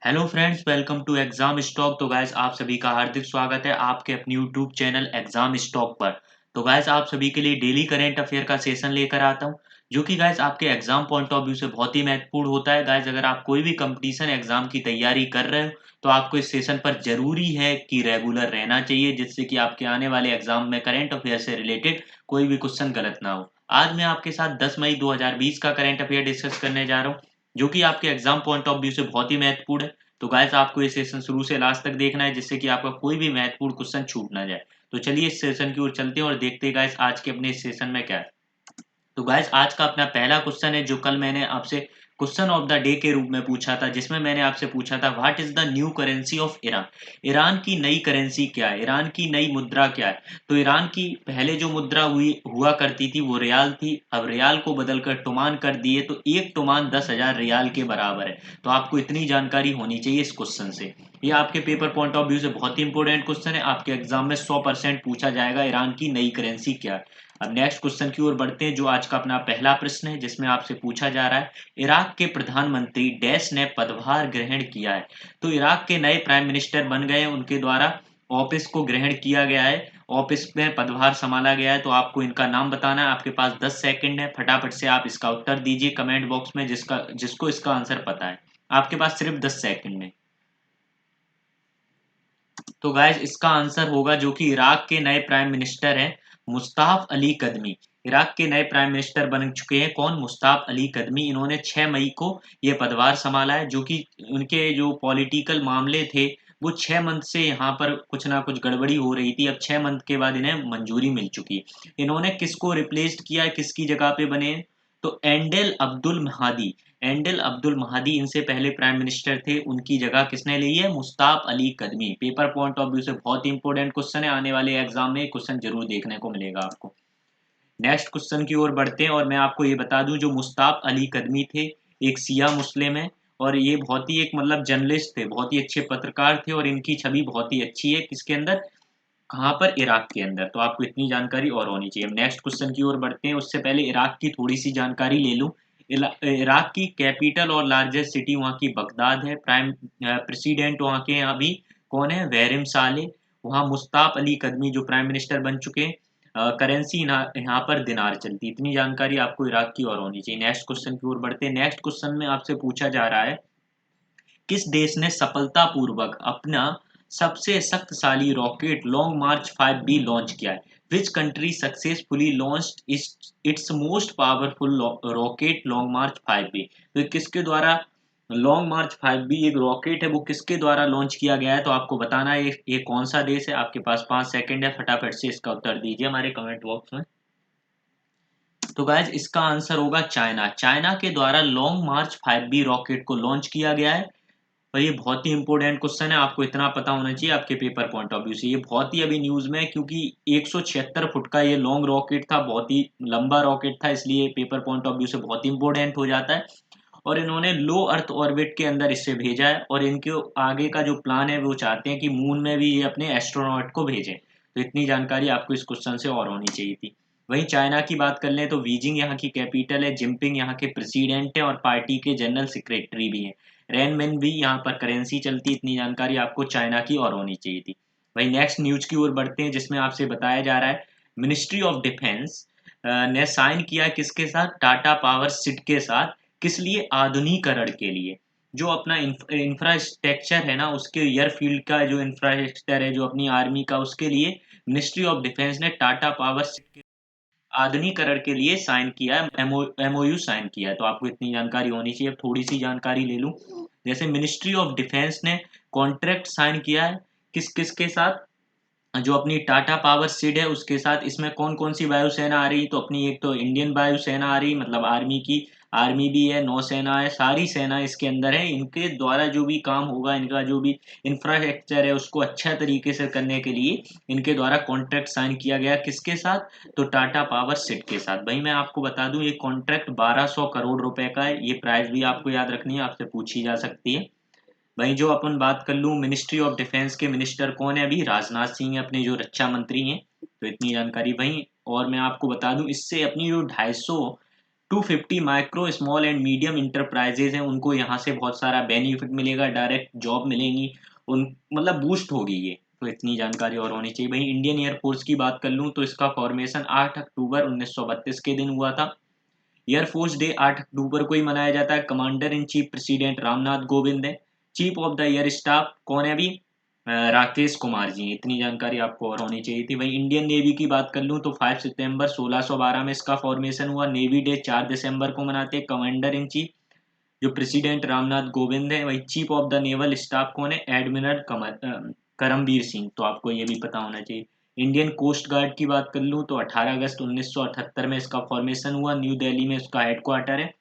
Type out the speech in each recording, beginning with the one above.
Hello friends, welcome to exam stock. तो guys आप सभी का हार्दिक स्वागत है आपके अपने यूट्यूब चैनल एग्जाम स्टॉक पर। तो गाइस आप सभी के लिए डेली करंट अफेयर का सेशन लेकर आता हूं, जो कि गाइस आपके एग्जाम पॉइंट ऑफ व्यू से बहुत ही महत्वपूर्ण होता है। गाइस अगर आप कोई भी कंपटीशन एग्जाम की तैयारी कर रहे हो तो आपको इस सेशन पर जरूरी है कि रेगुलर रहना चाहिए, जिससे कि आपके आने वाले एग्जाम में करंट अफेयर से रिलेटेड कोई भी क्वेश्चन गलत ना हो। आज मैं आपके साथ 10 मई 2020 का करंट अफेयर डिस्कस करने जा रहा हूँ, जो कि आपके एग्जाम पॉइंट ऑफ व्यू से बहुत ही महत्वपूर्ण है। तो गाइस आपको ये सेशन शुरू से लास्ट तक देखना है, जिससे कि आपका कोई भी महत्वपूर्ण क्वेश्चन छूट ना जाए। तो चलिए इस सेशन की ओर चलते हैं और देखते हैं गाइस आज के अपने इस सेशन में क्या है। तो गाइस आज का अपना पहला क्वेश्चन है, जो कल मैंने आपसे क्वेश्चन ऑफ द डे के रूप में पूछा था, जिसमें मैंने आपसे पूछा था what is the new currency of Iran. Iran की नई करेंसी क्या है, ईरान की नई मुद्रा क्या है। तो ईरान की पहले जो मुद्रा हुआ करती थी वो रियाल थी। अब रियाल को बदलकर टोमान कर दिए, तो एक टोमान 10,000 रियाल के बराबर है। तो आपको इतनी जानकारी होनी चाहिए इस क्वेश्चन से। ये आपके पेपर पॉइंट ऑफ व्यू से बहुत ही इंपॉर्टेंट क्वेश्चन है। आपके एग्जाम में 100% पूछा जाएगा ईरान की नई करेंसी क्या है। अब नेक्स्ट क्वेश्चन की ओर बढ़ते हैं, जो आज का अपना पहला प्रश्न है, जिसमें आपसे पूछा जा रहा है इराक के प्रधानमंत्री डैश ने पदभार ग्रहण किया है। तो इराक के नए प्राइम मिनिस्टर बन गए हैं, उनके द्वारा ऑफिस को ग्रहण किया गया है, ऑफिस में पदभार संभाला गया है। तो आपको इनका नाम बताना है। आपके पास 10 सेकंड है, फटाफट से आप इसका उत्तर दीजिए कमेंट बॉक्स में, जिसको इसका आंसर पता है। आपके पास सिर्फ 10 सेकंड है। तो गाइस इसका आंसर होगा, जो कि इराक के नए प्राइम मिनिस्टर हैं, मुस्ताफ अली कदमी। इराक के नए प्राइम मिनिस्टर बन चुके हैं कौन, मुस्ताफ अली कदमी। इन्होंने 6 मई को ये पदभार संभाला है, जो कि उनके जो पॉलिटिकल मामले थे वो 6 मंथ से यहाँ पर कुछ ना कुछ गड़बड़ी हो रही थी। अब 6 मंथ के बाद इन्हें मंजूरी मिल चुकी है। इन्होंने किसको रिप्लेस्ड किया है, किसकी जगह पे बने हैं? तो एंडेल अब्दुल महादी। एंडेल अब्दुल महादी इनसे पहले प्राइम मिनिस्टर थे, उनकी जगह किसने ली है, Mustaf Ali Kadmi. Paper point of view से बहुत इंपॉर्टेंट क्वेश्चन है, आने वाले एग्जाम में क्वेश्चन जरूर देखने को मिलेगा आपको। नेक्स्ट क्वेश्चन की ओर बढ़ते हैं, और मैं आपको ये बता दूं, जो मुस्ताफ अली कदमी थे एक सिया मुस्लिम है, और ये बहुत ही एक मतलब जर्नलिस्ट थे, बहुत ही अच्छे पत्रकार थे, और इनकी छवि बहुत ही अच्छी है किसके अंदर, कहाँ पर, इराक के अंदर। तो आपको इतनी जानकारी और होनी चाहिए। नेक्स्ट क्वेश्चन की ओर बढ़ते हैं, उससे पहले इराक की थोड़ी सी जानकारी ले लूं। इराक की कैपिटल और लार्जेस्ट सिटी वहाँ की बगदाद है। प्राइम प्रेसिडेंट वहाँ के अभी कौन है, बैरम साले। वहाँ मुस्ताफ अली कदमी जो प्राइम मिनिस्टर बन चुके हैं। करेंसी यहाँ पर दिनार चलती। इतनी जानकारी आपको इराक की और होनी चाहिए। नेक्स्ट क्वेश्चन की ओर बढ़ते हैं। नेक्स्ट क्वेश्चन में आपसे पूछा जा रहा है, किस देश ने सफलतापूर्वक अपना सबसे शक्तिशाली रॉकेट लॉन्ग मार्च 5B लॉन्च किया है। Which country successfully launched it's most powerful rocket long March 5B। तो ये किसके द्वारा लॉन्ग मार्च 5B एक रॉकेट है, वो किसके द्वारा लॉन्च किया गया है। तो आपको बताना है ये कौन सा देश है। आपके पास 5 सेकंड है, फटाफट से इसका उत्तर दीजिए हमारे कमेंट बॉक्स में। तो गाइज इसका आंसर होगा चाइना। चाइना के द्वारा लॉन्ग मार्च 5B रॉकेट को लॉन्च किया गया है। और ये बहुत ही इंपॉर्टेंट क्वेश्चन है, आपको इतना पता होना चाहिए आपके पेपर पॉइंट ऑफ व्यू से। ये बहुत ही अभी न्यूज में है, क्योंकि 176 फुट का ये लॉन्ग रॉकेट था, बहुत ही लंबा रॉकेट था, इसलिए पेपर पॉइंट ऑफ व्यू से बहुत इंपॉर्टेंट हो जाता है। और इन्होंने लो अर्थ ऑर्बिट के अंदर इससे भेजा है, और इनके आगे का जो प्लान है वो चाहते हैं कि मून में भी ये अपने एस्ट्रोनॉट को भेजें। तो इतनी जानकारी आपको इस क्वेश्चन से और होनी चाहिए थी। वहीं चाइना की बात कर लें तो बीजिंग यहाँ की कैपिटल है, जिनपिंग यहाँ के प्रेसिडेंट है और पार्टी के जनरल सेक्रेटरी भी हैं। रेनमेन भी यहाँ पर करेंसी चलती। इतनी जानकारी आपको चाइना की और होनी चाहिए थी। वही नेक्स्ट न्यूज की ओर बढ़ते हैं, जिसमें आपसे बताया जा रहा है मिनिस्ट्री ऑफ डिफेंस ने साइन किया किसके साथ, टाटा पावर सिट के साथ। किस लिए, आधुनिकरण के लिए। जो अपना इंफ्रास्ट्रक्चर है ना, उसके एयरफील्ड का जो इंफ्रास्ट्रक्चर है, जो अपनी आर्मी का, उसके लिए मिनिस्ट्री ऑफ डिफेंस ने टाटा पावर आधुनिकरण के लिए साइन किया है, एमओयू साइन किया है। तो आपको इतनी जानकारी होनी चाहिए। अब थोड़ी सी जानकारी ले लूं, जैसे मिनिस्ट्री ऑफ डिफेंस ने कॉन्ट्रैक्ट साइन किया है किस किस के साथ, जो अपनी टाटा पावर सिड है उसके साथ। इसमें कौन कौन सी वायुसेना आ रही, तो अपनी एक तो इंडियन वायुसेना आ रही, मतलब आर्मी की, आर्मी भी है, नौसेना है, सारी सेना इसके अंदर है। इनके द्वारा जो भी काम होगा, इनका जो भी इंफ्रास्ट्रक्चर है उसको अच्छा तरीके से करने के लिए इनके द्वारा कॉन्ट्रैक्ट साइन किया गया किसके साथ, तो टाटा पावर सिड के साथ। भाई मैं आपको बता दूं, ये कॉन्ट्रैक्ट 1200 करोड़ रुपए का है। ये प्राइस भी आपको याद रखनी है, आपसे पूछी जा सकती है। वहीं जो अपन बात कर लूँ, मिनिस्ट्री ऑफ डिफेंस के मिनिस्टर कौन है, अभी राजनाथ सिंह है, अपने जो रक्षा मंत्री हैं। तो इतनी जानकारी। वहीं और मैं आपको बता दूं, इससे अपनी जो 250 250 micro small and medium enterprises हैं, उनको यहाँ से बहुत सारा बेनिफिट मिलेगा, डायरेक्ट जॉब मिलेंगी, उन मतलब बूस्ट होगी ये। तो इतनी जानकारी और होनी चाहिए। वहीं इंडियन एयरफोर्स की बात कर लूँ तो इसका फॉर्मेशन 8 अक्टूबर 1932 के दिन हुआ था। एयरफोर्स डे 8 अक्टूबर को ही मनाया जाता है। Commander in chief president Ramnath Kovind है। Chief of the air staff कौन है अभी? राकेश कुमार जी। इतनी जानकारी आपको और होनी चाहिए थी। वहीं इंडियन नेवी की बात कर लूँ तो 5 सितंबर 1612 में इसका फॉर्मेशन हुआ। नेवी डे 4 दिसंबर को मनाते हैं। कमांडर इन चीफ जो प्रेसिडेंट रामनाथ कोविंद है। वही chief of the naval staff कौन है? एडमिरल करमबीर सिंह। तो आपको ये भी पता होना चाहिए। इंडियन कोस्ट गार्ड की बात कर लूँ तो 18 अगस्त 1978 में इसका फॉर्मेशन हुआ। न्यू दिल्ली में इसका हेडक्वार्टर है।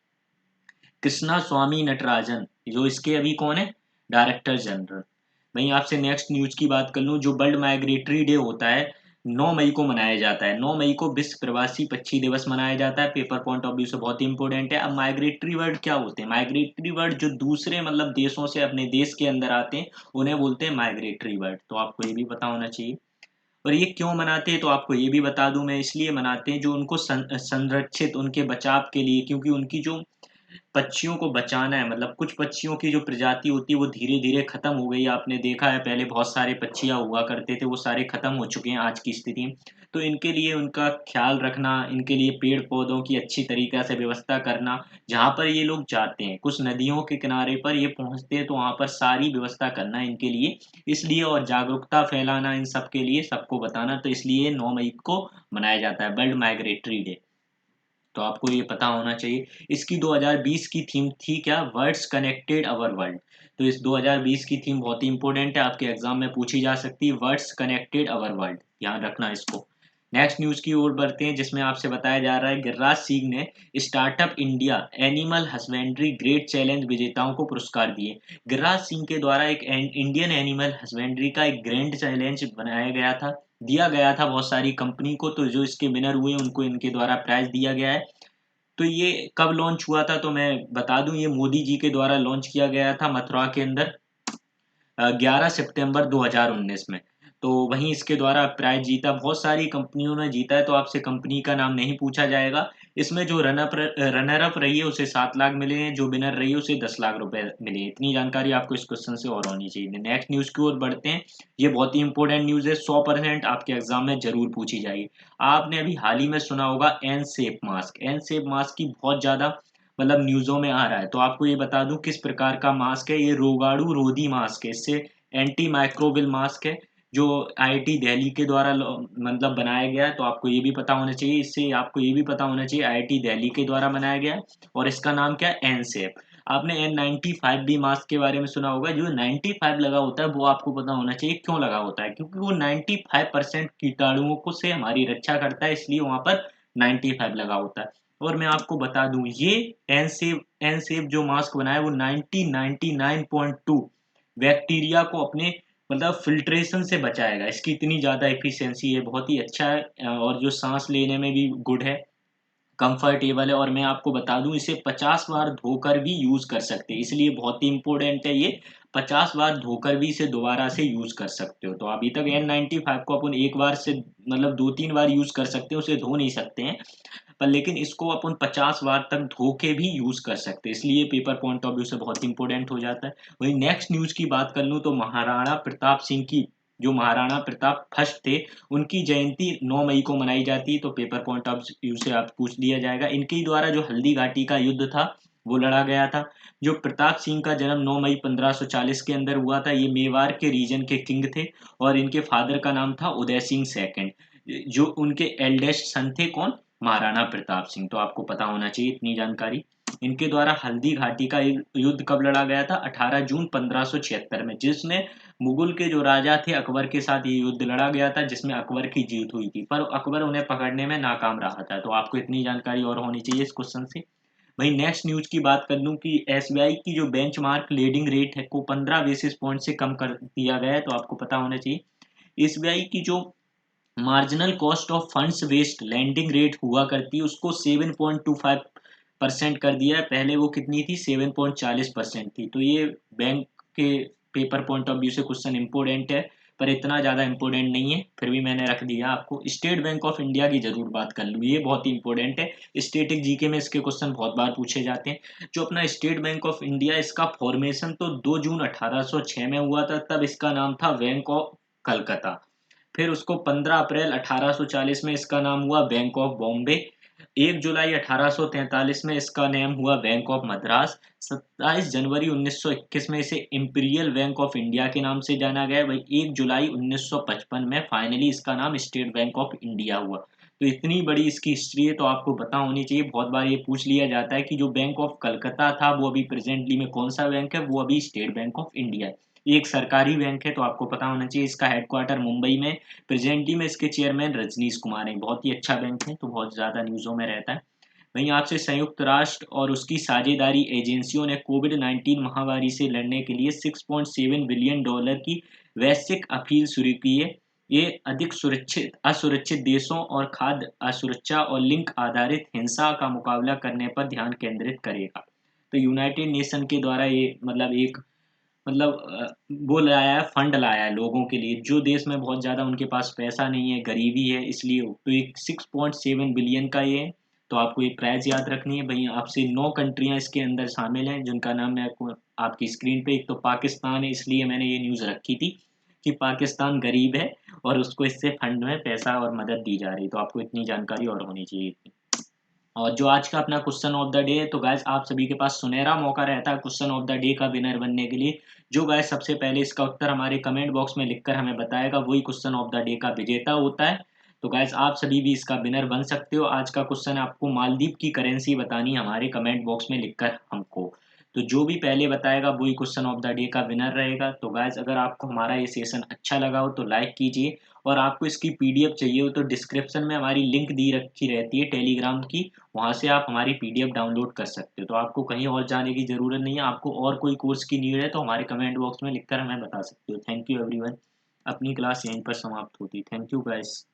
कृष्णा स्वामी नटराजन जो इसके अभी कौन है? Director general. वहीं आपसे नेक्स्ट न्यूज की बात कर लूँ, जो वर्ल्ड माइग्रेटरी डे होता है 9 मई को मनाया जाता है। 9 मई को विश्व प्रवासी पक्षी दिवस मनाया जाता है। पेपर पॉइंट ऑफ व्यू से बहुत ही इंपॉर्टेंट है। अब माइग्रेटरी वर्ड क्या होते हैं? माइग्रेटरी वर्ड जो दूसरे मतलब देशों से अपने देश के अंदर आते हैं उन्हें बोलते हैं माइग्रेटरी वर्ड। तो आपको ये भी पता होना चाहिए। और ये क्यों मनाते हैं तो आपको ये भी बता दूं मैं, इसलिए मनाते हैं जो उनको संरक्षित उनके बचाव के लिए, क्योंकि उनकी जो पक्षियों को बचाना है, मतलब कुछ पक्षियों की जो प्रजाति होती है वो धीरे धीरे खत्म हो गई है। आपने देखा है पहले बहुत सारे पक्षियाँ हुआ करते थे, वो सारे खत्म हो चुके हैं आज की स्थिति में। तो इनके लिए उनका ख्याल रखना, इनके लिए पेड़ पौधों की अच्छी तरीक़ा से व्यवस्था करना, जहाँ पर ये लोग जाते हैं कुछ नदियों के किनारे पर ये पहुँचते हैं तो वहाँ पर सारी व्यवस्था करना इनके लिए, इसलिए और जागरूकता फैलाना इन सब के लिए, सबको बताना, तो इसलिए 9 मई को मनाया जाता है वर्ल्ड माइग्रेटरी डे। तो आपको ये पता होना चाहिए। इसकी 2020 की थीम थी क्या? वर्ड्स कनेक्टेड अवर वर्ल्ड। तो इस 2020 की थीम बहुत ही इंपॉर्टेंट है, आपके एग्जाम में पूछी जा सकती है। वर्ड्स कनेक्टेड अवर वर्ल्ड, ध्यान रखना इसको। नेक्स्ट न्यूज की ओर बढ़ते हैं, जिसमें आपसे बताया जा रहा है गिरिराज सिंह ने startup India animal husbandry great challenge विजेताओं को पुरस्कार दिए। गिरिराज सिंह के द्वारा एक इंडियन एनिमल हस्बेंड्री का एक ग्रैंड चैलेंज बनाया गया था, दिया गया था बहुत सारी कंपनी को। तो जो इसके विनर हुए उनको इनके द्वारा प्राइज दिया गया है। तो ये कब लॉन्च हुआ था तो मैं बता दूं, ये मोदी जी के द्वारा लॉन्च किया गया था मथुरा के अंदर 11 सितंबर 2019 में। तो वहीं इसके द्वारा प्राइज जीता, बहुत सारी कंपनियों ने जीता है, तो आपसे कंपनी का नाम नहीं पूछा जाएगा। इसमें जो रनर अप रही है उसे 7 लाख मिले हैं, जो विनर रही है उसे 10 लाख रुपए मिले हैं। इतनी जानकारी आपको इस क्वेश्चन से और होनी चाहिए। नेक्स्ट न्यूज की ओर बढ़ते हैं। ये बहुत ही इंपॉर्टेंट न्यूज है, 100% आपके एग्जाम में जरूर पूछी जाएगी। आपने अभी हाल ही में सुना होगा N safe mask. N safe mask की बहुत ज्यादा मतलब न्यूज़ों में आ रहा है, तो आपको ये बता दूं किस प्रकार का मास्क है। ये रोगाणु रोधी मास्क है, इससे एंटी माइक्रोबियल मास्क है, जो आईआईटी दिल्ली के द्वारा मतलब बनाया गया है। तो आपको ये भी पता होना चाहिए, इससे आपको ये भी पता होना चाहिए आईआईटी दिल्ली के द्वारा बनाया गया है। और इसका नाम क्या है? एनसेफ। आपने N95 मास्क के बारे में सुना होगा। जो 95 लगा होता है वो आपको पता होना चाहिए क्यों लगा होता है, क्योंकि वो 95% कीटाणुओं को से हमारी रक्षा करता है, इसलिए वहां पर 95 लगा होता है। और मैं आपको बता दूं ये एनसेफ जो मास्क बना है वो 99.2 बैक्टीरिया को अपने मतलब फिल्ट्रेशन से बचाएगा। इसकी इतनी ज़्यादा एफिशिएंसी है, बहुत ही अच्छा है, और जो सांस लेने में भी गुड है, कंफर्टेबल है। और मैं आपको बता दूं इसे 50 बार धोकर भी यूज कर सकते हैं, इसलिए बहुत ही इंपॉर्टेंट है ये। 50 बार धोकर भी इसे दोबारा से यूज कर सकते हो। तो अभी तक N95 को अपन एक बार से मतलब 2-3 बार यूज कर सकते हैं, उसे धो नहीं सकते हैं, पर लेकिन इसको अपन 50 बार तक धो के भी यूज कर सकते हैं, इसलिए पेपर पॉइंट ऑफ व्यू से बहुत इंपॉर्टेंट हो जाता है। वही नेक्स्ट न्यूज की बात कर लूँ तो महाराणा प्रताप सिंह की, जो महाराणा प्रताप फर्स्ट थे, उनकी जयंती 9 मई को मनाई जाती है। तो पेपर पॉइंट ऑफ व्यू से आप पूछ लिया जाएगा। इनके द्वारा जो हल्दी घाटी का युद्ध था वो लड़ा गया था। जो प्रताप सिंह का जन्म 9 मई 1540 के अंदर हुआ था। ये मेवाड़ के रीजन के किंग थे, और इनके फादर का नाम था उदय सिंह सेकंड। जो उनके एल्डेस्ट सन थे कौन? महाराणा प्रताप सिंह। तो आपको पता होना चाहिए इतनी जानकारी। इनके द्वारा हल्दी घाटी का युद्ध कब लड़ा गया था? 18 जून 1576 में, जिसमें मुगल के जो राजा थे अकबर के साथ ये युद्ध लड़ा गया था, जिसमें अकबर की जीत हुई थी, पर अकबर उन्हें पकड़ने में नाकाम रहा था। तो आपको इतनी जानकारी और होनी चाहिए इस क्वेश्चन से। वही नेक्स्ट न्यूज की बात कर लूं कि एसबीआई की जो बेंचमार्क लीडिंग रेट है को 15 बेसिस पॉइंट से कम कर दिया गया है। तो आपको पता होना चाहिए एसबीआई की जो marginal cost of funds based landing rate हुआ करती है उसको 7.25% कर दिया है। पहले वो कितनी थी? 7.40% थी। तो ये बैंक के पेपर पॉइंट ऑफ व्यू से क्वेश्चन इंपोर्टेंट है। पर इतना ज़्यादा इंपॉर्टेंट नहीं है, फिर भी मैंने रख दिया आपको। स्टेट बैंक ऑफ इंडिया की जरूर बात कर लूँ, ये बहुत ही इंपॉर्टेंट है। स्टेटिक जीके में इसके क्वेश्चन बहुत बार पूछे जाते हैं। जो अपना स्टेट बैंक ऑफ इंडिया, इसका फॉर्मेशन तो 2 जून 1806 में हुआ था, तब इसका नाम था बैंक ऑफ कलकत्ता। फिर उसको 15 अप्रैल 1840 में इसका नाम हुआ बैंक ऑफ बॉम्बे। 1 जुलाई 1843 में इसका नाम हुआ बैंक ऑफ मद्रास। 27 जनवरी 1921 में इसे इंपीरियल बैंक ऑफ इंडिया के नाम से जाना गया। वही 1 जुलाई 1955 में फाइनली इसका नाम स्टेट बैंक ऑफ इंडिया हुआ। तो इतनी बड़ी इसकी हिस्ट्री है, तो आपको पता होनी चाहिए। बहुत बार ये पूछ लिया जाता है कि जो बैंक ऑफ कलकत्ता था वो अभी प्रेजेंटली में कौन सा बैंक है, वो अभी स्टेट बैंक ऑफ इंडिया है। ये एक सरकारी बैंक है, तो आपको पता होना चाहिए। इसका हेडक्वार्टर मुंबई में, प्रेजेंटली में इसके चेयरमैन रजनीश कुमार हैं। बहुत ही अच्छा बैंक है, तो बहुत ज़्यादा न्यूज़ों में रहता है। वहीं आपसे संयुक्त राष्ट्र और उसकी साझेदारी एजेंसियों ने कोविड-19 महामारी से लड़ने के लिए $6.7 बिलियन की वैश्विक अपील शुरू की है। ये अधिक सुरक्षित असुरक्षित देशों और खाद्य असुरक्षा और लिंग आधारित हिंसा का मुकाबला करने पर ध्यान केंद्रित करेगा। तो यूनाइटेड नेशन के द्वारा ये मतलब एक मतलब वो लाया है, फंड लाया है लोगों के लिए, जो देश में बहुत ज़्यादा उनके पास पैसा नहीं है, गरीबी है, इसलिए तो एक 6.7 बिलियन का ये है। तो आपको एक प्राइस याद रखनी है भई। आपसे 9 कंट्रियाँ इसके अंदर शामिल हैं, जिनका नाम मैं आपको आपकी स्क्रीन पे, एक तो पाकिस्तान है, इसलिए मैंने ये न्यूज़ रखी थी कि पाकिस्तान गरीब है और उसको इससे फंड में पैसा और मदद दी जा रही है। तो आपको इतनी जानकारी और होनी चाहिए। और जो आज का अपना क्वेश्चन ऑफ द डे है, तो गाइस आप सभी के पास सुनहरा मौका रहता है क्वेश्चन ऑफ द डे का विनर बनने के लिए। जो गाइस सबसे पहले इसका उत्तर हमारे कमेंट बॉक्स में लिखकर हमें बताएगा, वही क्वेश्चन ऑफ द डे का विजेता होता है। तो गाइस आप सभी भी इसका विनर बन सकते हो। आज का क्वेश्चन है, आपको मालदीव की करेंसी बतानी है हमारे कमेंट बॉक्स में लिखकर हमको। तो जो भी पहले बताएगा वही क्वेश्चन ऑफ द डे का विनर रहेगा। तो गाइस अगर आपको हमारा ये सेशन अच्छा लगा हो तो लाइक कीजिए, और आपको इसकी पीडीएफ चाहिए हो तो डिस्क्रिप्शन में हमारी लिंक दी रखी रहती है टेलीग्राम की, वहाँ से आप हमारी पीडीएफ डाउनलोड कर सकते हो। तो आपको कहीं और जाने की ज़रूरत नहीं है। आपको और कोई कोर्स की नीड है तो हमारे कमेंट बॉक्स में लिखकर हमें बता सकते हो। Thank you everyone. अपनी क्लास यहीं पर समाप्त होती है। Thank you guys.